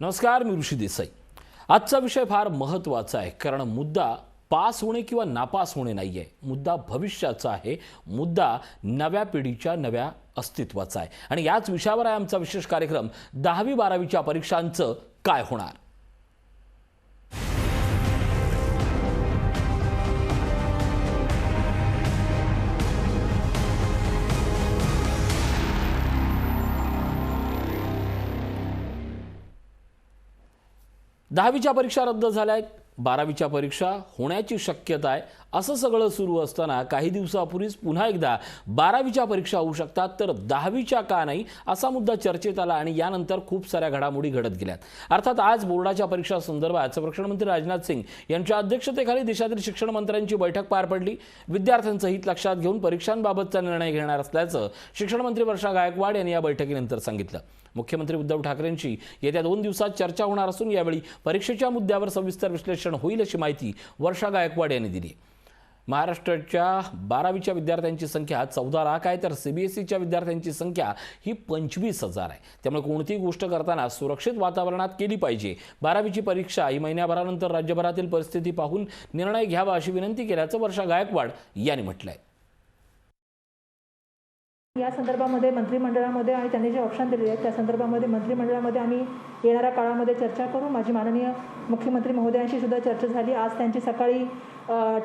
नमस्कार, मी ऋषी देसाई। आजचा विषय फार महत्त्वाचा आहे, कारण मुद्दा पास होणे किंवा नापास होणे नाहीये, मुद्दा भविष्याचा आहे, मुद्दा नव्या पिढीच्या नव्या अस्तित्वाचा आहे। आणि याच विषयावर आहे आमचा विशेष कार्यक्रम 10वी-12वीच्या परीक्षांचं काय होणार। 10वीच्या परीक्षा रद्द झाल्या आहेत, 12वीच्या परीक्षा होण्याची शक्यता आहे। असं सगळं सुरू असताना काही दिवसापूर्वीच पुन्हा एकदा 12वीच्या परीक्षा होऊ शकतात, तर 10वीच्या का नाही असा मुद्दा चर्चेत आला आणि यानंतर खूप साऱ्या घडामोडी घडत गेल्यात। अर्थात आज बोर्डाच्या परीक्षा संदर्भात संरक्षण मंत्री राजनाथ सिंग यांच्या अध्यक्षतेखाली देशातील शिक्षण मंत्र्यांची बैठक पार पडली। विद्यार्थ्यांचं हित लक्षात घेऊन परीक्षांबाबतचा निर्णय घेणार असल्याचं शिक्षण मंत्री वर्षा गायकवाड यांनी या बैठकीनंतर सांगितलं। मुख्यमंत्री उद्धव ठाकरेंची येत्या 2 दिवसात चर्चा होणार असून यावेळी परीक्षेच्या मुद्द्यावर सविस्तर विश्लेषण होईल अशी माहिती वर्षा गायकवाड यांनी दिली। महाराष्ट्राच्या 12वीच्या विद्यार्थ्यांची संख्या 14 लाख आहे, तर सीबीएसईच्या विद्यार्थ्यांची संख्या ही 25,000 आहे। त्यामुळे कोणतीही गोष्ट करताना सुरक्षित वातावरणात केली पाहिजे। 12वीची परीक्षा ही महिन्याभरानंतर राज्यभरातील परिस्थिती पाहून निर्णय घ्यावा अशी विनंती केल्याचं वर्षा गायकवाड यांनी म्हटलंय। या संदर्भामध्ये मंत्रिमंडळामध्ये आणि त्यांनी जे ऑप्शन दिले आहेत त्या संदर्भामध्ये मंत्रिमंडळामध्ये आम्ही येणाऱ्या काळामध्ये चर्चा करू। माझी माननीय मुख्यमंत्री महोदयांशी सुद्धा चर्चा झाली। आज त्यांची सकाळी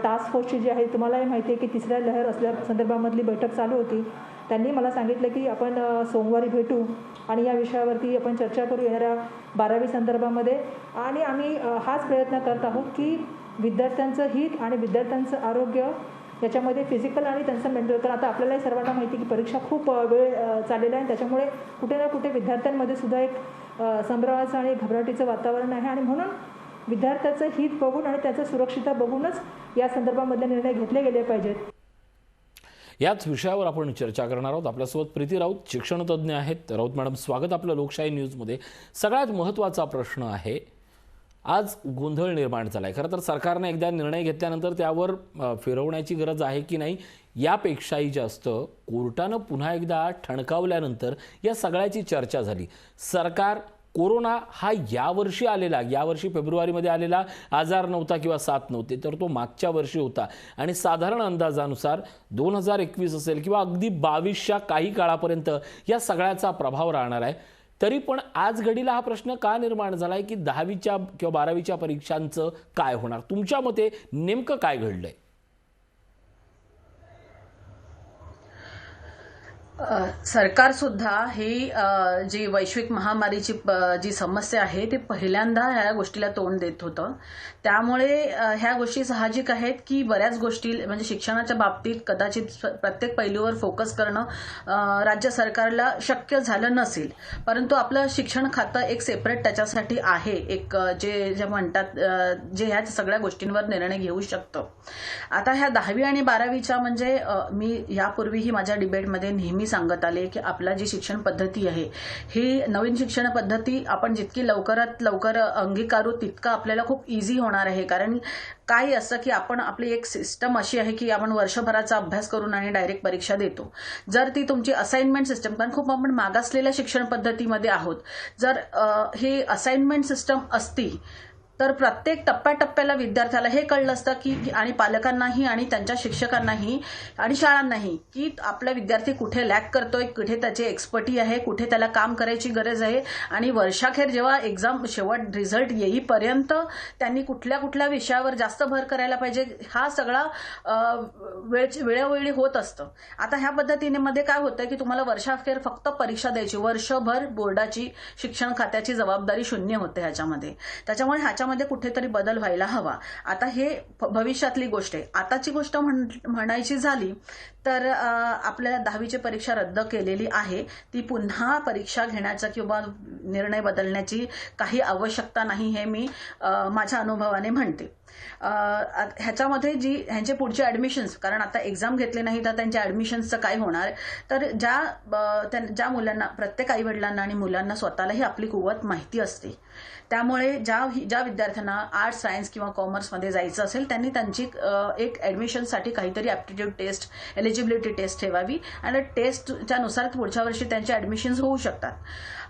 टास्क फोर्सची जी आहे, तुम्हालाही माहिती आहे की तिसऱ्या लहर असल्या संदर्भामधली बैठक चालू होती। त्यांनी मला सांगितलं की आपण सोमवारी भेटू आणि या विषयावरती आपण चर्चा करू येणाऱ्या 12वी संदर्भामध्ये। आणि आम्ही हाच प्रयत्न करत आहोत की विद्यार्थ्यांचं हित आणि विद्यार्थ्यांचं आरोग्य याच्यामध्ये फिजिकल आणि त्यांचं मेंटल, तर आता आपल्यालाही सर्वांना माहिती की परीक्षा खूप वेळ चाललेला आहे, त्याच्यामुळे कुठे ना कुठे विद्यार्थ्यांमध्ये सुद्धा एक संभ्रमाचं आणि घबराटीचं वातावरण आहे। आणि म्हणून विद्यार्थ्याचं हित बघून आणि त्याचं सुरक्षितता बघूनच या संदर्भामधले निर्णय घेतले गेले पाहिजेत। याच विषयावर आपण चर्चा करणार आहोत। आपल्यासोबत प्रीती राऊत शिक्षण तज्ज्ञ आहेत। राऊत मॅडम, स्वागत आपलं लोकशाही न्यूजमध्ये। सगळ्यात महत्त्वाचा प्रश्न आहे, आज गोंधळ निर्माण झालाय। खरं तर सरकारने एकदा निर्णय घेतल्यानंतर त्यावर फिरवण्याची गरज आहे की नाही यापेक्षाही जास्त कोर्टानं पुन्हा एकदा ठणकावल्यानंतर या सगळ्याची चर्चा झाली। सरकार कोरोना हा यावर्षी फेब्रुवारीमध्ये आलेला आजार नव्हता किंवा साथ नव्हते, तर तो मागच्या वर्षी होता आणि साधारण अंदाजानुसार 2021 असेल किंवा अगदी 22च्या काही काळापर्यंत या सगळ्याचा प्रभाव राहणार आहे। तरी पण आज घडीला हा प्रश्न का निर्माण झालाय की 10वीच्या किंवा 12वीच्या परीक्षांचं काय होणार? तुमच्या मते नेमकं काय घडलंय? सरकार सुद्धा ही जी वैश्विक महामारीची जी समस्या आहे ती पहिल्यांदा ह्या गोष्टीला तोंड देत होतं। त्यामुळे ह्या गोष्टी साहजिक आहेत की बऱ्याच गोष्टी म्हणजे शिक्षणाच्या बाबतीत कदाचित प्रत्येक पैलूवर फोकस करणं राज्य सरकारला शक्य झालं नसेल, परंतु आपलं शिक्षण खातं एक सेपरेट त्याच्यासाठी आहे, एक जे म्हणतात जे ह्या सगळ्या गोष्टींवर निर्णय घेऊ शकतं। आता ह्या 10वी आणि 12वीच्या म्हणजे मी यापूर्वीही माझ्या डिबेटमध्ये नेहमी सांगत आले की आपला जी शिक्षण पद्धती आहे ही नवीन शिक्षण पद्धती आपण जितकी लवकरात लवकर अंगीकारू तितकं आपल्याला खूप इझी होणार आहे। कारण काय असं की आपण आपली एक सिस्टम अशी आहे की आपण वर्षभराचा अभ्यास करून आणि डायरेक्ट परीक्षा देतो। जर ती तुमची असाइनमेंट सिस्टम, कारण खूप आपण मागासलेल्या शिक्षण पद्धतीमध्ये आहोत, जर ही असाइनमेंट सिस्टम असती तर प्रत्येक टप्प्याटप्प्याला विद्यार्थ्याला हे कळलं असतं की आणि पालकांनाही आणि त्यांच्या शिक्षकांनाही आणि शाळांनाही की आपला विद्यार्थी कुठे लॅक करतोय, कुठे त्याची एक्सपर्टी आहे, कुठे त्याला काम करायची गरज आहे। आणि वर्षाखेर जेव्हा एक्झाम शेवट रिझल्ट येईपर्यंत त्यांनी कुठल्या कुठल्या विषयावर जास्त भर करायला पाहिजे हा सगळा वेळोवेळी होत असतं। आता ह्या पद्धतीने मध्ये काय होतं की तुम्हाला वर्षाखेर फक्त परीक्षा द्यायची, वर्षभर बोर्डाची शिक्षण खात्याची जबाबदारी शून्य होते ह्याच्यामध्ये। त्याच्यामुळे ह्याच्यामध्ये कुठेतरी बदल व्हायला हवा। आता हे भविष्यातली गोष्ट आहे। आताची गोष्ट म्हणायची झाली तर आपल्याला 10वीची परीक्षा रद्द केलेली आहे, ती पुन्हा परीक्षा घेण्याचा किंवा निर्णय बदलण्याची काही आवश्यकता नाही हे मी माझ्या अनुभवाने म्हणते। ह्याच्यामध्ये जी ह्यांचे पुढचे ऍडमिशन्स, कारण आता एक्झाम घेतले नाही तर त्यांच्या ऍडमिशन्सचं काय होणार, तर ज्या मुलांना, प्रत्येक आई वडिलांना आणि मुलांना स्वतःलाही आपली कुवत माहिती असते, त्यामुळे ज्या विद्यार्थ्यांना आर्ट्स, सायन्स किंवा कॉमर्समध्ये जायचं असेल त्यांनी त्यांची एक ऍडमिशनसाठी काहीतरी ऍप्टिट्यूड टेस्ट, एलिजिबिलिटी टेस्ट ठेवावी आणि टेस्टच्या नुसार पुढच्या वर्षी त्यांचे ऍडमिशन्स होऊ शकतात।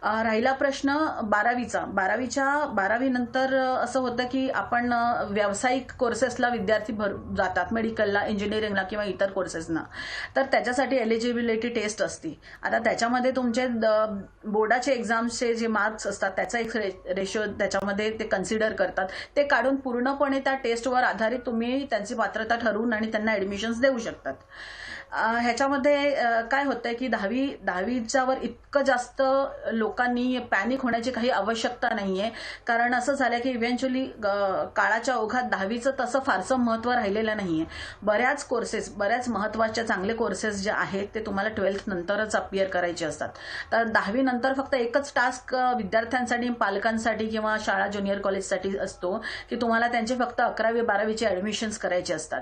राहिला प्रश्न 12वी नंतर असं होतं की आपण व्यावसायिक कोर्सेसला विद्यार्थी जातात, मेडिकलला, इंजिनिअरिंगला किंवा इतर कोर्सेसना. तर त्याच्यासाठी एलिजिबिलिटी टेस्ट असते. आता त्याच्यामध्ये तुमचे बोर्डाचे एक्झाम्सचे जे मार्क्स असतात त्याचा एक रेशो त्याच्यामध्ये ते कन्सिडर करतात. ते काढून पूर्णपणे त्या टेस्टवर आधारित तुम्ही त्यांची पात्रता ठरवून आणि त्यांना ऍडमिशन्स देऊ शकतात. ह्याच्यामध्ये काय होतंय की दहावीच्यावर इतकं जास्त लोकांनी पॅनिक होण्याची काही आवश्यकता नाहीये. कारण असं झालं की इव्हेंच्युअली काळाच्या ओघात 10वीचं तसं फारसं महत्त्व राहिलेलं नाहीये. बऱ्याच महत्त्वाच्या चांगले कोर्सेस जे आहेत ते तुम्हाला 12th नंतरच अपियर करायचे असतात. तर 10वी नंतर फक्त एकच टास्क विद्यार्थ्यांसाठी, पालकांसाठी किंवा शाळा ज्युनियर कॉलेजसाठी असतो की तुम्हाला त्यांचे फक्त 11वी 12वीचे ऍडमिशन्स करायचे असतात.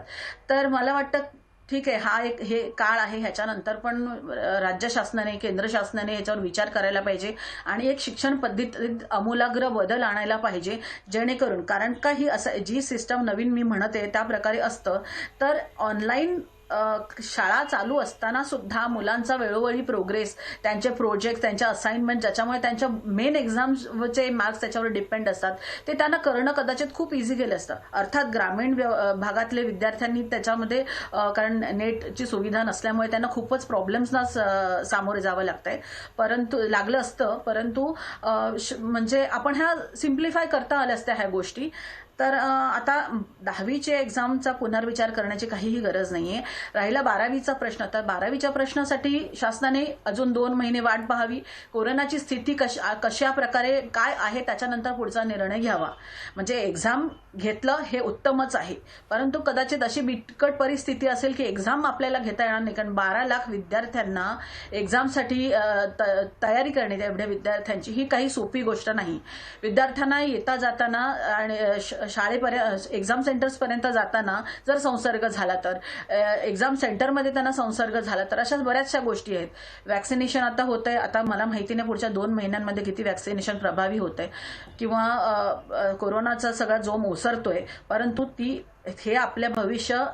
तर मला वाटतं ठीक आहे, हे काळ आहे, ह्याच्यानंतर पण राज्य शासनाने, केंद्र शासनाने ह्याच्यावर विचार करायला पाहिजे आणि एक शिक्षण पद्धतीत आमूलाग्र बदल आणायला पाहिजे. जेणेकरून, कारण का ही असं जी सिस्टम नवीन मी म्हणते त्या प्रकारे असतं तर ऑनलाईन शाळा चालू असताना सुद्धा मुलांचा वेळोवेळी प्रोग्रेस, त्यांचे प्रोजेक्ट, त्यांच्या असाइनमेंट, ज्याच्यामुळे त्यांच्या मेन एक्झाम्सचे मार्क्स त्याच्यावर डिपेंड असतात, ते त्यांना करणं कदाचित खूप इझी गेलं असतं. अर्थात ग्रामीण भागातले विद्यार्थ्यांनी त्याच्यामध्ये, कारण नेटची सुविधा नसल्यामुळे त्यांना खूपच प्रॉब्लेम्सना सामोरे जावं लागलं असतं. परंतु म्हणजे आपण ह्या सिम्प्लिफाय करता आल्या असत्या ह्या गोष्टी. तर आता 10वीचे एक्झामचा पुनर्विचार करण्याची काहीही गरज नाहीये. राहिला 12वीचा प्रश्न, तर 12वीच्या प्रश्नासाठी शासनाने अजून 2 महिने वाट पाहावी. कोरोनाची स्थिती कशा प्रकारे काय आहे त्याच्यानंतर पुढचा निर्णय घ्यावा. म्हणजे एक्झाम घेतलं हे उत्तमच आहे, परंतु कदाचित अशी बिकट परिस्थिती असेल की एक्झाम आपल्याला घेता येणार नाही. कारण 12 लाख विद्यार्थ्यांना एक्झामसाठी तयारी करणे, एवढ्या विद्यार्थ्यांची, ही काही सोपी गोष्ट नाही. विद्यार्थ्यांना येता जाताना आणि शाळेपर्यंत, एक्झाम सेंटर्सपर्यंत जाताना जर संसर्ग झाला तर, एक्झाम सेंटरमध्ये त्यांना संसर्ग झाला तर, अशाच बऱ्याचशा गोष्टी आहेत. वॅक्सिनेशन आता होतंय, आता मला माहिती नाही पुढच्या 2 महिन्यांमध्ये किती वॅक्सिनेशन प्रभावी होतंय किंवा कोरोनाचा सगळा जोम ओसरतोय. परंतु हे आपल्या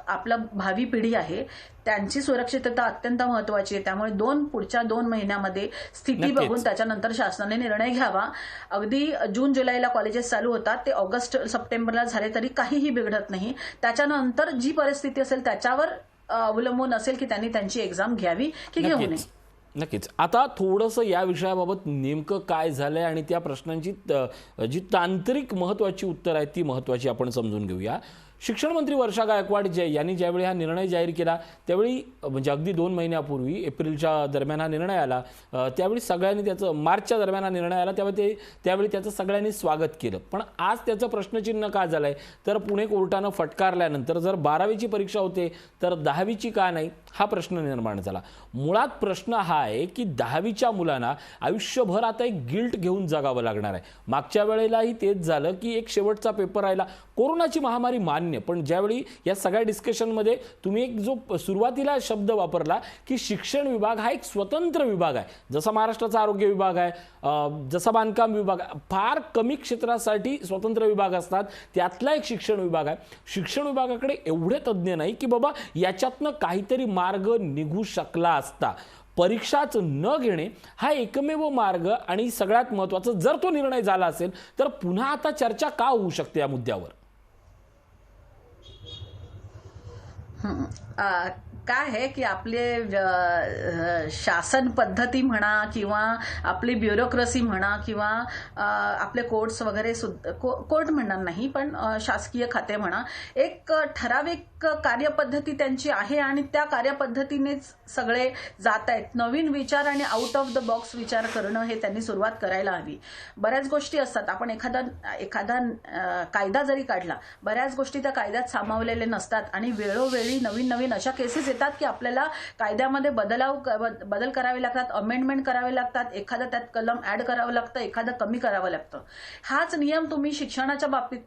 आपलं भावी पिढी आहे, त्यांची सुरक्षितता अत्यंत महत्वाची आहे. त्यामुळे पुढच्या 2 महिन्यामध्ये स्थिती बघून त्याच्यानंतर शासनाने निर्णय घ्यावा. अगदी जून जुलैला कॉलेजेस चालू होतात, ते ऑगस्ट सप्टेंबरला झाले तरी काहीही बिघडत नाही. त्याच्यानंतर जी परिस्थिती असेल त्याच्यावर अवलंबून असेल की त्यांनी त्यांची एक्झाम घ्यावी की घेऊ नये. नक्कीच. आता थोडंसं या विषयाबाबत नेमकं काय झालंय आणि त्या प्रश्नांची जी तांत्रिक महत्वाची उत्तर आहेत ती महत्वाची आपण समजून घेऊया. शिक्षण मंत्री वर्षा गायकवाड यांनी ज्यावेळी हा निर्णय जाहीर केला त्यावेळी, म्हणजे अगदी 2 महिन्यापूर्वी, एप्रिलच्या दरम्यान हा निर्णय आला, त्यावेळी सगळ्यांनी त्याचं, मार्चच्या दरम्यान हा निर्णय आला त्यावेळी त्याचं सगळ्यांनी स्वागत केलं. पण आज त्याचं प्रश्नचिन्ह काय झालंय तर पुणे कोर्टानं फटकारल्यानंतर जर 12वीची परीक्षा होते तर 10वीची का नाही हा प्रश्न निर्माण झाला. मुळात प्रश्न हा आहे की 10वीच्या मुलांना आयुष्यभर आता एक गिल्ट घेऊन जगावं लागणार आहे. मागच्या वेळेलाही तेच झालं की एक शेवटचा पेपर राहिला, कोरोनाची महामारी मान्य, पण ज्यावेळी या सगळ्या डिस्कशनमध्ये तुम्ही एक जो सुरुवातीला शब्द वापरला की शिक्षण विभाग हा एक स्वतंत्र विभाग आहे, जसा महाराष्ट्राचा आरोग्य विभाग आहे, जसा बांधकाम विभाग आहे, फार कमी क्षेत्रासाठी स्वतंत्र विभाग असतात, त्यातला एक शिक्षण विभाग आहे. शिक्षण विभागाकडे एवढे तज्ज्ञ नाही की बाबा याच्यातनं काहीतरी मार्ग निघू शकला असता. परीक्षाच न घेणे हा एकमेव मार्ग, आणि सगळ्यात महत्त्वाचं, जर तो निर्णय झाला असेल तर पुन्हा आता चर्चा का होऊ शकते या मुद्द्यावर? काय आहे की आपले शासन पद्धती म्हणा किंवा आपली ब्युरोक्रेसी म्हणा किंवा आपले कोर्ट्स वगैरे सुद्धा, कोर्ट म्हणणार नाही पण शासकीय खाते म्हणा, एक ठराविक कार्यपद्धती त्यांची आहे आणि त्या कार्यपद्धतीनेच सगळे जात आहेत. नवीन विचार आणि आउट ऑफ द बॉक्स विचार करणं हे त्यांनी सुरुवात करायला हवी. बऱ्याच गोष्टी असतात, आपण एखादा कायदा जरी काढला, बऱ्याच गोष्टी त्या कायद्यात सामावलेल्या नसतात आणि वेळोवेळी नवीन अशा केसेस येतात की आपल्याला कायद्यामध्ये बदल करावे लागतात, अमेंडमेंट करावे लागतात, एखादं त्यात कलम ऍड करावं लागतं, एखादं कमी करावं लागतं. हाच नियम तुम्ही शिक्षणाच्या बाबतीत,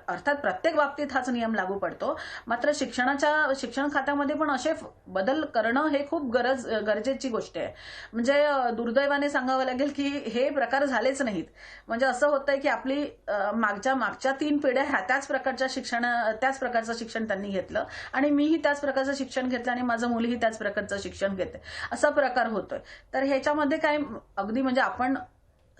अर्थात प्रत्येक बाबतीत हाच नियम लागू पडतो, मात्र शिक्षण खात्यामध्ये पण असे बदल करणं हे खूप गरजेची गोष्ट आहे. म्हणजे दुर्दैवाने सांगावं लागेल की हे प्रकार झालेच नाहीत. म्हणजे असं होतंय की आपली मागच्या 3 पिढ्या ह्या त्याच प्रकारचं शिक्षण त्यांनी घेतलं आणि मीही त्याच प्रकारचं शिक्षण घेतलं आणि माझं मुलीही त्याच प्रकारचं शिक्षण घेते, असा प्रकार होतोय. तर ह्याच्यामध्ये काय, अगदी म्हणजे आपण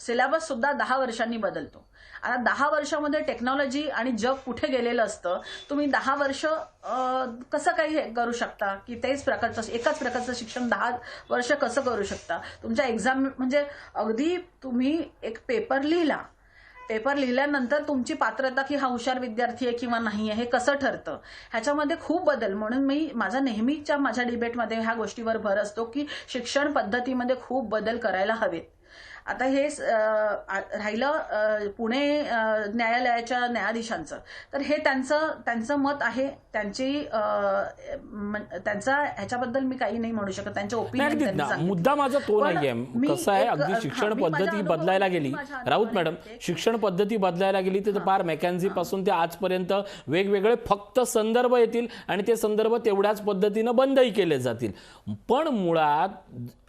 सिलेबस सुद्धा 10 वर्षांनी बदलतो. आता 10 वर्षामध्ये टेक्नॉलॉजी आणि जग कुठे गेलेलं असतं, तुम्ही 10 वर्ष कसं काही हे करू शकता की एकाच प्रकारचं शिक्षण 10 वर्ष कसं करू शकता. तुमच्या एक्झाम म्हणजे अगदी तुम्ही एक पेपर लिहिल्यानंतर तुमची पात्रता की हा हुशार विद्यार्थी आहे किंवा नाही आहे हे कसं ठरतं, ह्याच्यामध्ये खूप बदल. म्हणून मी माझ्या डिबेटमध्ये ह्या गोष्टीवर भर असतो की शिक्षण पद्धतीमध्ये खूप बदल करायला हवेत. आता हे राहिलं पुणे न्यायालयाच्या न्यायाधीशांचं, तर हे त्यांचं मत आहे. त्यांचा ह्याच्याबद्दल मी काही नाही म्हणू शकत. त्यांचे ओपिनियन मुद्दा माझा तो नाहीये. कसं आहे, अगदी शिक्षण पद्धती बदलायला गेली राऊत मॅडम, शिक्षण पद्धती बदलायला गेली तर पार मेकॅन्झी पासून ते आजपर्यंत वेगवेगळे फक्त संदर्भ येतील आणि ते संदर्भ तेवढ्याच पद्धतीनं बंदही केले जातील. पण मुळात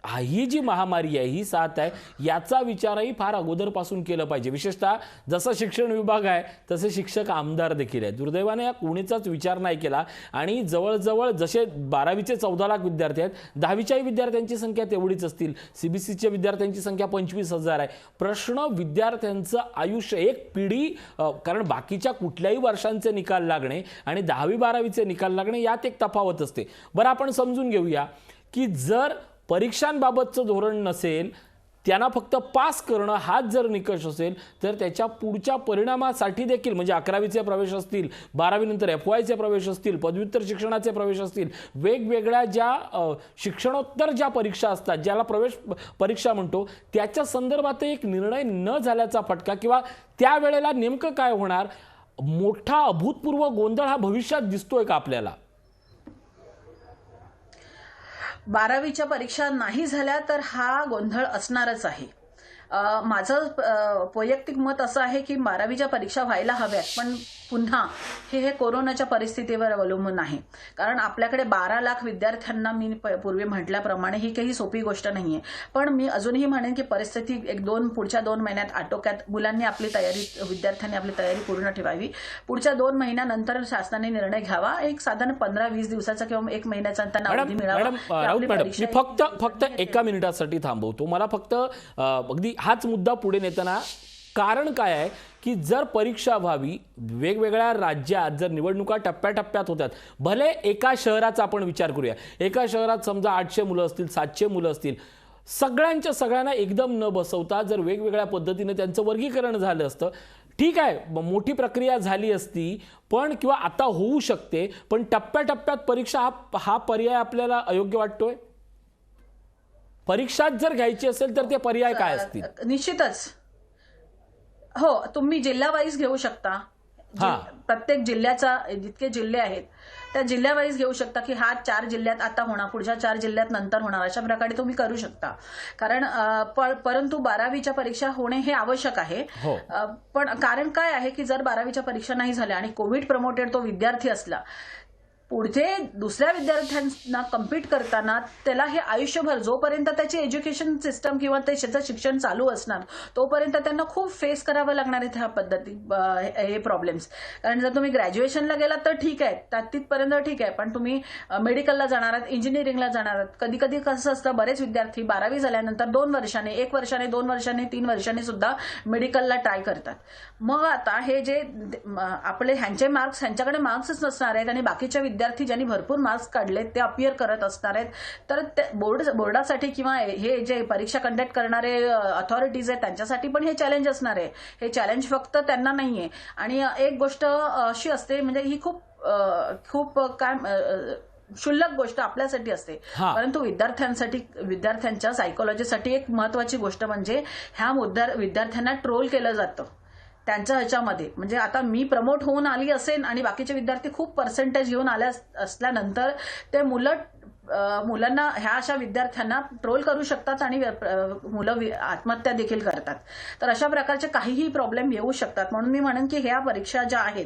ही जी महामारी आहे, ही साथ आहे, याचा विचारही फार अगोदरपासून केलं पाहिजे. विशेषतः जसं शिक्षण विभाग आहे तसे शिक्षक आमदार देखील आहेत. दुर्दैवाने या कोणीचाच विचार नाही केला आणि जवळजवळ जसे 12वीचे 14 लाख विद्यार्थी आहेत, 10वीच्याही विद्यार्थ्यांची संख्या तेवढीच असतील. CBSEच्या विद्यार्थ्यांची संख्या 25,000 आहे. प्रश्न विद्यार्थ्यांचं आयुष्य, एक पिढी, कारण बाकीच्या कुठल्याही वर्षांचे निकाल लागणे आणि 10वी 12वीचे निकाल लागणे यात एक तफावत असते. बरं, आपण समजून घेऊया की जर परीक्षांबाबतचं धोरण नसेल, त्यांना फक्त पास करणं हाच जर निकष असेल, तर त्याच्या पुढच्या परिणामासाठी देखील, म्हणजे 11वीचे प्रवेश असतील, 12वी नंतर FYचे प्रवेश असतील, पदव्युत्तर शिक्षणाचे प्रवेश असतील, वेगवेगळ्या ज्या शिक्षणोत्तर ज्या परीक्षा असतात, ज्याला प्रवेश परीक्षा म्हणतो, त्याच्या संदर्भात एक निर्णय न झाल्याचा फटका किंवा त्यावेळेला नेमकं काय होणार, मोठा अभूतपूर्व गोंधळ हा भविष्यात दिसतोय का आपल्याला? 12वीच्या परीक्षा नाही झाल्या तर हा गोंधळ असणारच आहे. माझं वैयक्तिक मत असं आहे की 12वीच्या परीक्षा व्हायला हव्यात, पण पुन्हा हे कोरोनाच्या परिस्थितीवर अवलंबून आहे. कारण आपल्याकडे 12 लाख विद्यार्थ्यांना, मी पूर्वी म्हटल्याप्रमाणे, ही काही सोपी गोष्ट नाहीये. पण मी अजूनही म्हणेन की परिस्थिती पुढच्या 2 महिन्यात आटोक्यात, विद्यार्थ्यांनी आपली तयारी पूर्ण ठेवावी. पुढच्या 2 महिन्यानंतर शासनाने निर्णय घ्यावा. एक साधारण 15-20 दिवसाचा किंवा 1 महिन्याचा त्यांना अवधी मिळावा. मी फक्त 1 मिनिटासाठी थांबवतो. मला फक्त अगदी हाच मुद्दा पुढे नेताना कारण काय आहे की जर परीक्षा व्हावी, वेगवेगळ्या राज्यात जर निवडणुका टप्प्याटप्प्यात होतात, भले एका शहराचा आपण विचार करूया, एका शहरात समजा 800 मुलं असतील, 700 मुलं असतील, सगळ्यांना एकदम न बसवता जर वेगवेगळ्या पद्धतीने त्यांचं वर्गीकरण झालं असतं, ठीक आहे, मोठी प्रक्रिया झाली असती, पण किंवा आता होऊ शकते, पण टप्प्याटप्प्यात परीक्षा हा पर्याय आपल्याला अयोग्य वाटतोय? परीक्षाच जर घ्यायची असेल तर ते पर्याय काय असतील? निश्चितच हो, तुम्ही जिल्हा वाईज घेऊ शकता. प्रत्येक जिल्ह्याचा, जितके जिल्हे आहेत त्या जिल्ह्या वाईज घेऊ शकता की हा 4 जिल्ह्यात आता होणार, पुढच्या 4 जिल्ह्यात नंतर होणार, अशा प्रकारे तुम्ही करू शकता. कारण परंतु 12वीच्या परीक्षा होणे हे आवश्यक आहे. पण कारण काय आहे की जर 12वीच्या परीक्षा नाही झाल्या आणि कोविड प्रमोटेड तो विद्यार्थी असला, पुढे दुसऱ्या विद्यार्थ्यांना कम्पीट करताना त्याला हे आयुष्यभर, जोपर्यंत त्याची एज्युकेशन सिस्टम किंवा त्याचं शिक्षण चालू असणार, तोपर्यंत त्यांना खूप फेस करावं लागणार आहेत ह्या पद्धती, हे प्रॉब्लेम्स. कारण जर तुम्ही ग्रॅज्युएशनला गेलात तर ठीक आहे, तिथपर्यंत ठीक आहे, पण तुम्ही मेडिकलला जाणार आहात, इंजिनिअरिंगला जाणार आहात. कधी कधी कसं असतं, बरेच विद्यार्थी 12वी झाल्यानंतर 2 वर्षाने, 1 वर्षाने, 2 वर्षाने, 3 वर्षाने सुद्धा मेडिकलला ट्राय करतात. मग आता हे जे आपले ह्यांच्याकडे मार्क्सच नसणार आहेत आणि बाकीच्या विद्यार्थी ज्यांनी भरपूर मार्क्स काढले ते अपियर करत असणार आहेत, तर बोर्डासाठी किंवा हे जे परीक्षा कंडक्ट करणारे अथॉरिटीज आहेत त्यांच्यासाठी पण हे चॅलेंज असणार आहे. हे चॅलेंज फक्त त्यांना नाहीये. आणि एक गोष्ट अशी असते, म्हणजे ही खूप क्षुल्लक गोष्ट आपल्यासाठी असते, परंतु विद्यार्थ्यांच्या सायकोलॉजीसाठी एक महत्वाची गोष्ट म्हणजे ह्या विद्यार्थ्यांना ट्रोल केलं जातं त्यांच्या ह्याच्यामध्ये. म्हणजे आता मी प्रमोट होऊन आली असेल आणि बाकीचे विद्यार्थी खूप पर्सेंटेज घेऊन आले असल्यानंतर ते मुलांना, ह्या अशा विद्यार्थ्यांना ट्रोल करू शकतात आणि मुलं आत्महत्या देखील करतात. तर अशा प्रकारचे काहीही प्रॉब्लेम येऊ शकतात. म्हणून मी म्हणेन की ह्या परीक्षा ज्या आहेत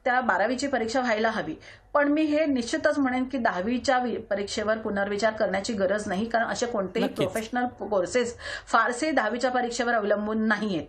त्या 12वीची परीक्षा व्हायला हवी. पण मी हे निश्चितच म्हणेन की 10वीच्या परीक्षेवर पुनर्विचार करण्याची गरज नाही, कारण असे कोणतेही प्रोफेशनल कोर्सेस फारसे 10वीच्या परीक्षेवर अवलंबून नाही आहेत.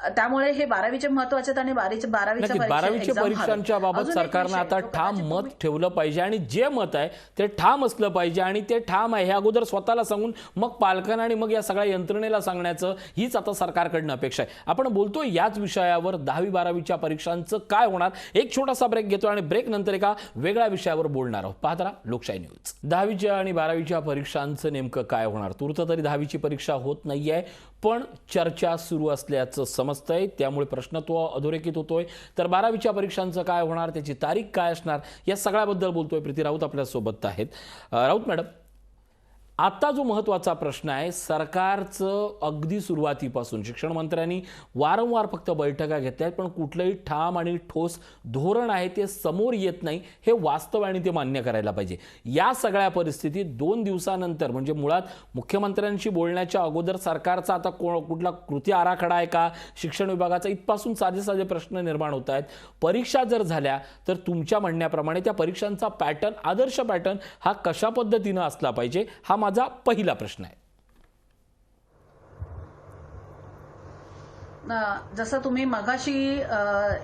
त्यामुळे हे 12वीचे महत्वाचे आणि 12वीच्या परीक्षांच्या बाबत सरकारनं आता ठाम मत ठेवलं पाहिजे आणि जे मत आहे ते ठाम असलं पाहिजे आणि ते ठाम आहे हे अगोदर स्वतःला सांगून मग पालकांना आणि मग या सगळ्या यंत्रणेला सांगण्याचं हीच आता सरकारकडनं अपेक्षा आहे. आपण बोलतोय याच विषयावर 10वी-12वीच्या परीक्षांचं काय होणार. एक छोटासा ब्रेक घेतो आणि ब्रेक नंतर एका वेगळ्या विषयावर बोलणार आहोत. पाहत राहा लोकशाही न्यूज. 10वीच्या आणि 12वीच्या परीक्षांचं नेमकं काय होणार. तूर्त तरी 10वीची परीक्षा होत नाहीये पण चर्चा सुरू असल्याचं समजतंय. त्यामुळे प्रश्न तो अधोरेखित होतोय. तर 12वीच्या परीक्षांचं काय होणार, त्याची तारीख काय असणार, या सगळ्याबद्दल बोलतोय. प्रीती राऊत आपल्यासोबत आहेत. राऊत मॅडम, आता जो महत्त्वाचा प्रश्न आहे, सरकारचं अगदी सुरुवातीपासून शिक्षण मंत्र्यांनी वारंवार फक्त बैठका घेतल्या आहेत पण कुठलंही ठाम आणि ठोस धोरण आहे ते समोर येत नाही. हे वास्तव आणि ते मान्य करायला पाहिजे. या सगळ्या परिस्थितीत 2 दिवसानंतर म्हणजे मुळात मुख्यमंत्र्यांशी बोलण्याच्या अगोदर सरकारचा आता कुठला कृती आराखडा आहे का, शिक्षण विभागाचा, इथपासून साधे साधे प्रश्न निर्माण होत आहेत. परीक्षा जर झाल्या तर तुमच्या म्हणण्याप्रमाणे त्या परीक्षांचा पॅटर्न, आदर्श पॅटर्न हा कशा पद्धतीनं असला पाहिजे, हा माझा पहिला प्रश्न आहे. जसं तुम्ही मगाशी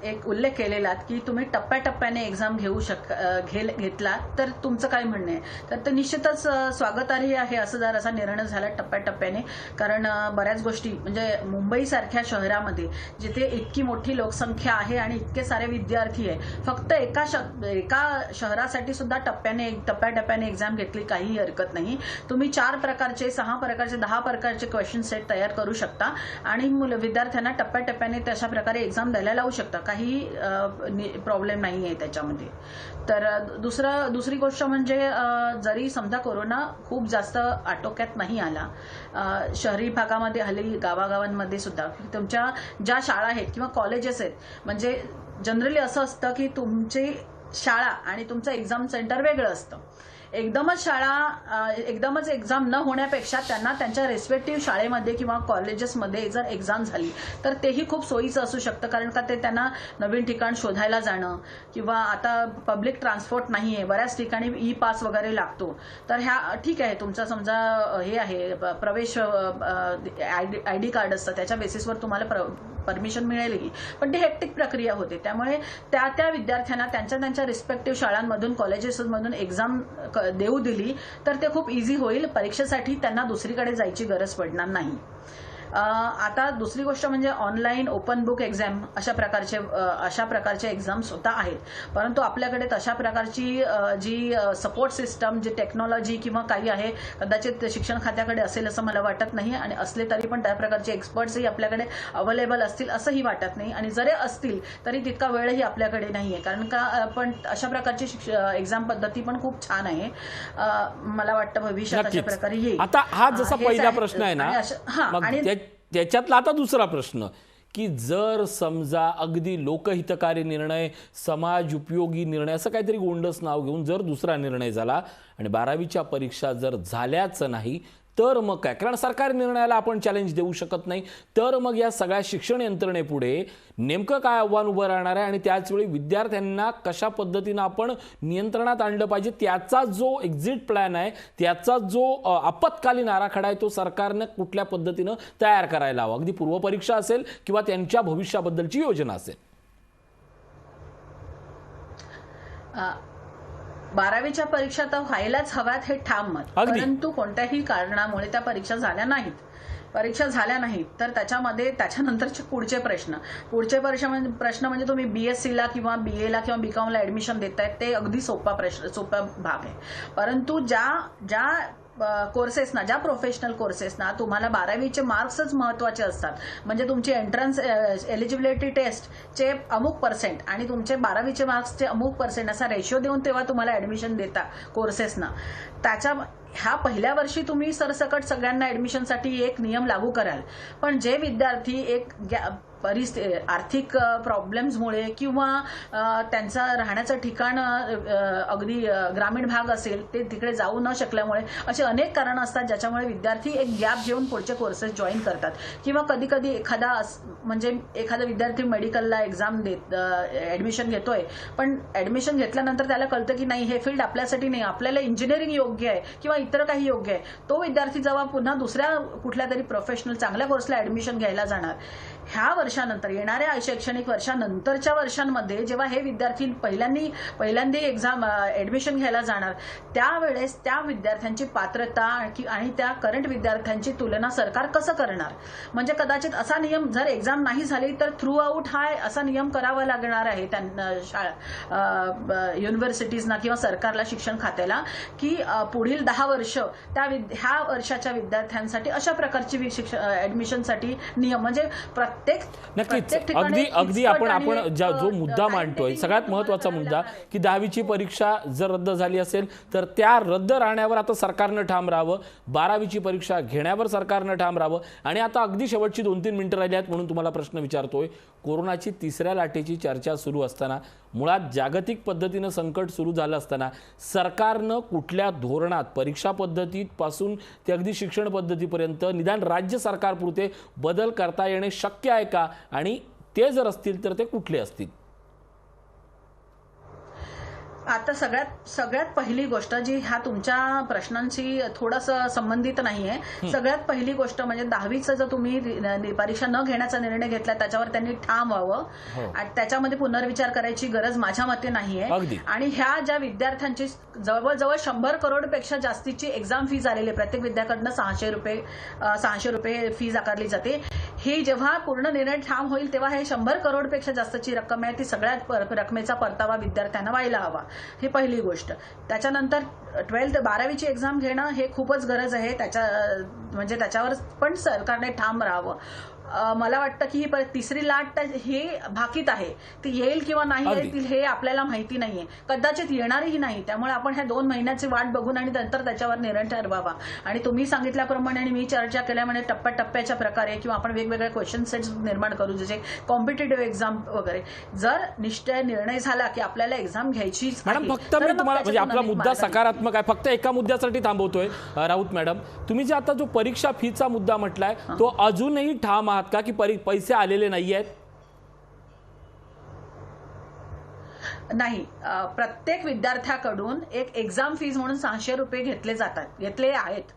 एक उल्लेख केलेला की तुम्ही टप्प्याटप्प्याने एक्झाम घेतला तर तुमचं काय म्हणणं आहे. तर ते निश्चितच स्वागतार्ह आहे असं जर असा निर्णय झाला टप्प्याटप्प्याने. कारण बऱ्याच गोष्टी म्हणजे मुंबईसारख्या शहरामध्ये जिथे इतकी मोठी लोकसंख्या आहे आणि इतके सारे विद्यार्थी आहे, फक्त एका शहरासाठी सुद्धा टप्प्याटप्प्याने एक्झाम घेतली काही हरकत नाही. तुम्ही 4 प्रकारचे, 6 प्रकारचे, 10 प्रकारचे क्वेश्चन सेट तयार करू शकता आणि विद्यार्थ्यांना टप्प्याटप्प्याने तशा प्रकारे एक्झाम द्यायला लावू शकता. काही प्रॉब्लेम नाही आहे त्याच्यामध्ये. तर दुसरी गोष्ट म्हणजे जरी समजा कोरोना खूप जास्त आटोक्यात नाही आला, शहरी भागामध्ये हल्ली गावागावांमध्ये सुद्धा तुमच्या ज्या शाळा आहेत किंवा कॉलेजेस आहेत, म्हणजे जनरली असं असतं की तुमची शाळा आणि तुमचं एक्झाम सेंटर वेगळं असतं. एकदमच एक्झाम न होण्यापेक्षा त्यांना त्यांच्या रेस्पेक्टिव्ह शाळेमध्ये किंवा कॉलेजेसमध्ये जर एक्झाम झाली तर तेही खूप सोयीचं असू शकतं. कारण का ते त्यांना नवीन ठिकाण शोधायला जाणं किंवा आता पब्लिक ट्रान्सपोर्ट नाही आहे, बऱ्याच ठिकाणी ई पास वगैरे लागतो. तर ह्या ठीक आहे, तुमचा समजा हे आहे प्रवेश आयडी कार्ड असतं, त्याच्या बेसिसवर तुम्हाला परमिशन मिळेलही, पण ती हेक्टिक प्रक्रिया होते. त्यामुळे त्या विद्यार्थ्यांना त्यांच्या रिस्पेक्टिव्ह शाळांमधून, कॉलेजेसमधून एक्झाम देऊ दिली तर ते खूप इझी होईल. परीक्षेसाठी त्यांना दुसरीकडे जायची गरज पडणार नाही. आता दुसरी गोष्ट म्हणजे ऑनलाईन ओपन बुक एक्झाम अशा प्रकारचे एक्झाम सुद्धा आहेत. परंतु आपल्याकडे तशा प्रकारची जी सपोर्ट सिस्टम, जी टेक्नॉलॉजी किंवा काही आहे कदाचित शिक्षण खात्याकडे असेल असं मला वाटत नाही. आणि असले तरी पण त्या प्रकारचे एक्सपर्ट्सही आपल्याकडे अवेलेबल असतील असंही वाटत नाही. आणि जरी असतील तरी तितका वेळही आपल्याकडे नाही आहे. कारण का पण अशा प्रकारची एक्झाम पद्धती पण खूप छान आहे. मला वाटतं भविष्यात अशा प्रकारे येईल. आता हा जसा पहिला प्रश्न आहे ना, आणि त्याच्यातला आता दुसरा प्रश्न की जर समजा अगदी लोकहितकारी निर्णय, समाज उपयोगी निर्णय असं काहीतरी गोंडस नाव घेऊन जर दुसरा निर्णय झाला आणि 12वीच्या परीक्षा जर झाल्याच नाही तर मग काय. कारण सरकारी निर्णयाला आपण चॅलेंज देऊ शकत नाही. तर मग या सगळ्या शिक्षण यंत्रणेपुढे नेमकं काय आव्हान उभं राहणार आहे आणि त्याचवेळी विद्यार्थ्यांना कशा पद्धतीनं आपण नियंत्रणात आणलं पाहिजे, त्याचा जो एक्झिट प्लॅन आहे, त्याचा जो आपत्कालीन आराखडा आहे तो सरकारनं कुठल्या पद्धतीनं तयार करायला हवा. अगदी पूर्वपरीक्षा असेल किंवा त्यांच्या भविष्याबद्दलची योजना असेल. 12वीच्या परीक्षा तर व्हायलाच हव्यात हे ठाम मत. परंतु कोणत्याही कारणामुळे त्या परीक्षा झाल्या नाहीत तर त्याच्यानंतरचे पुढचे प्रश्न म्हणजे तुम्ही बीएससीला किंवा बीएला किंवा बीकॉमला ऍडमिशन देतायत ते अगदी सोपा भाग आहे. परंतु ज्या कोर्सेसना, ज्या प्रोफेशनल कोर्सेसना तुम्हाला 12वीचे मार्क्सच महत्वाचे असतात, म्हणजे तुमची एंट्रन्स एलिजिबिलिटी टेस्टचे अमुक % आणि तुमचे 12वीचे मार्क्सचे अमुक % असा रेशो देऊन तेव्हा तुम्हाला ऍडमिशन देता कोर्सेसना. ह्या पहिल्या वर्षी तुम्ही सरसकट सगळ्यांना ऍडमिशनसाठी एक नियम लागू कराल, पण जे विद्यार्थी एक आर्थिक प्रॉब्लेम्समुळे किंवा त्यांचं राहण्याचं ठिकाण अगदी ग्रामीण भाग असेल, ते तिकडे जाऊ न शकल्यामुळे असे अनेक कारणं असतात ज्याच्यामुळे विद्यार्थी एक गॅप घेऊन पुढचे कोर्सेस जॉईन करतात. किंवा कधी कधी एखादा विद्यार्थी मेडिकलला एक्झाम ऍडमिशन घेतोय, पण ऍडमिशन घेतल्यानंतर त्याला कळतं की नाही हे फील्ड आपल्यासाठी नाही, आपल्याला इंजिनिअरिंग योग्य आहे किंवा इतर काही योग्य आहे. तो विद्यार्थी जेव्हा पुन्हा दुसऱ्या कुठल्या तरी प्रोफेशनल चांगल्या कोर्सला ऍडमिशन घ्यायला जाणार, ह्या वर्षानंतर येणाऱ्या शैक्षणिक वर्षानंतरच्या वर्षांमध्ये जेव्हा हे विद्यार्थी पहिल्यांदा एक्झाम ऍडमिशन घ्यायला जाणार, त्यावेळेस त्या विद्यार्थ्यांची पात्रता आणि त्या करंट विद्यार्थ्यांची तुलना सरकार कसं करणार? म्हणजे कदाचित असा नियम, जर एक्झाम नाही झाली तर थ्रू आउट हा असा नियम करावा लागणार आहे त्यांना, युनिव्हर्सिटीजना किंवा सरकारला, शिक्षण खात्याला, की पुढील 10 वर्ष ह्या वर्षाच्या विद्यार्थ्यांसाठी अशा प्रकारची ऍडमिशनसाठी नियम, म्हणजे नक्कीच अगदी आपण जो मुद्दा मांडतोय, सगळ्यात महत्वाचा मुद्दा की 10वीची परीक्षा जर रद्द झाली असेल तर त्या रद्द राहण्यावर आता सरकारनं ठाम राहावं, 12वीची परीक्षा घेण्यावर सरकारनं ठाम राहावं. आणि आता अगदी शेवटची 2-3 मिनिटं राहिली आहेत म्हणून तुम्हाला प्रश्न विचारतोय. कोरोनाची 3ऱ्या लाटेची चर्चा सुरू असताना, मुळात जागतिक पद्धतीनं संकट सुरू झालं असताना, सरकारनं कुठल्या धोरणात, परीक्षा पद्धतीत पासून ते अगदी शिक्षण पद्धतीपर्यंत निदान राज्य सरकारपुरते बदल करता येणे शक्य आहे का? आणि ते जर असतील तर ते कुठले असतील? आता सगळ्यात पहिली गोष्ट जी ह्या तुमच्या प्रश्नांशी थोडंसं संबंधित नाहीये, सगळ्यात पहिली गोष्ट म्हणजे 10वीचं जर तुम्ही परीक्षा न घेण्याचा निर्णय घेतला त्याच्यावर त्यांनी ठाम व्हावं. आणि त्याच्यामध्ये पुनर्विचार करायची गरज माझ्या मते नाहीये. आणि ह्या ज्या विद्यार्थ्यांची जवळजवळ 100 करोडपेक्षा जास्तीची एक्झाम फी झालेली आहे, प्रत्येक विद्यार्थ्यांना 600 रुपये फीज आकारली जाते. ही जेव्हा पूर्ण निर्णय ठाम होईल तेव्हा हे 100 करोडपेक्षा जास्तची रक्कम आहे, ती सगळ्यात रकमेचा परतावा विद्यार्थ्यांना व्हायला हवा. ही पहिली गोष्ट. त्याच्यानंतर 12वीची एक्झाम घेणं हे खूपच गरज आहे, म्हणजे त्याच्यावर पण सरकारने ठाम राहावं. मला वाटतं की ही 3री लाट हे भाकीत आहे, ती येईल किंवा नाही येईल हे आपल्याला माहिती नाहीये, कदाचित येणारही नाही. त्यामुळे आपण ह्या 2 महिन्याची वाट बघून आणि नंतर त्याच्यावर निर्णय ठरवावा. आणि तुम्ही सांगितल्याप्रमाणे आणि मी चर्चा केल्यामुळे टप्प्याटप्प्याच्या प्रकारे किंवा आपण वेगवेगळे क्वेश्चन सेट्स निर्माण करू, जसे कॉम्पिटेटिव्ह एक्झाम वगैरे. जर निर्णय झाला की आपल्याला एक्झाम घ्यायची, मॅडम फक्त मी तुम्हाला, म्हणजे आपला मुद्दा सकारात्मक आहे, फक्त एका मुद्द्यासाठी थांबवतोय. राऊत मॅडम, तुम्ही जे आता जो परीक्षा फीचा मुद्दा म्हटलाय तो अजूनही ठाम आहात का की पैसे आलेले नाही आहेत? नाही, प्रत्येक विद्यार्थ्याकडून एक एक्झाम फीज म्हणून 600 रुपये घेतले आहेत.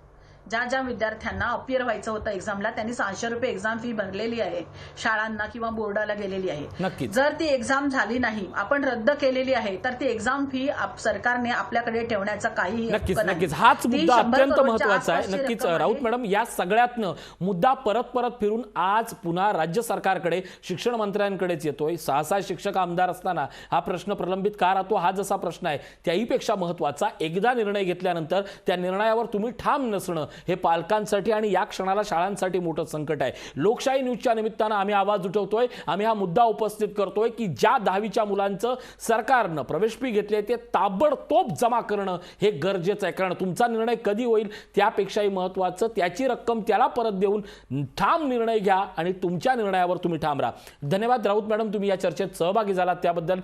ज्या विद्यार्थ्यांना अपियर व्हायचं होतं एक्झामला त्यांनी 600 रुपये एक्झाम फी भरलेली आहे, शाळांना किंवा बोर्डाला गेलेली आहे. जर ती एक्झाम झाली नाही, आपण रद्द केलेली आहे, तर ती एक्झाम फी सरकारने आपल्याकडे ठेवण्याचा काही नक्कीच हाच मुद्दा अत्यंत महत्वाचा आहे. नक्कीच राऊत मॅडम, या सगळ्यातनं मुद्दा परत फिरून आज पुन्हा राज्य सरकारकडे, शिक्षण मंत्र्यांकडेच येतोय. 6 शिक्षक आमदार असताना हा प्रश्न प्रलंबित का राहतो, हा जसा प्रश्न आहे त्याहीपेक्षा महत्वाचा, एकदा निर्णय घेतल्यानंतर त्या निर्णयावर तुम्ही ठाम नसणं हे पालकांसाठी आणि या क्षणाला शाळांसाठी मोठं संकट आहे. लोकशाही न्यूजच्या निमित्तानं आम्ही आवाज उठवतोय, आम्ही हा मुद्दा उपस्थित करतोय की ज्या 10वीच्या मुलांचं सरकारनं प्रवेश फी घेतली ते ताबडतोब जमा करणं हे गरजेचं आहे. कारण तुमचा निर्णय कधी होईल त्यापेक्षाही महत्वाचं त्याची रक्कम त्याला परत देऊन ठाम निर्णय घ्या आणि तुमच्या निर्णयावर तुम्ही ठाम राहा. धन्यवाद राऊत मॅडम, तुम्ही या चर्चेत सहभागी झालात त्याबद्दल.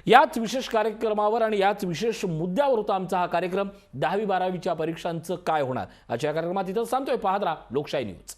याच विशेष कार्यक्रमावर आणि याच विशेष मुद्द्यावर होता आमचा हा कार्यक्रम, 10वी 12वीच्या परीक्षांचं काय होणार. आजच्या कार्यक्रमात इथं सांगतोय, पाहत राहा लोकशाही न्यूज.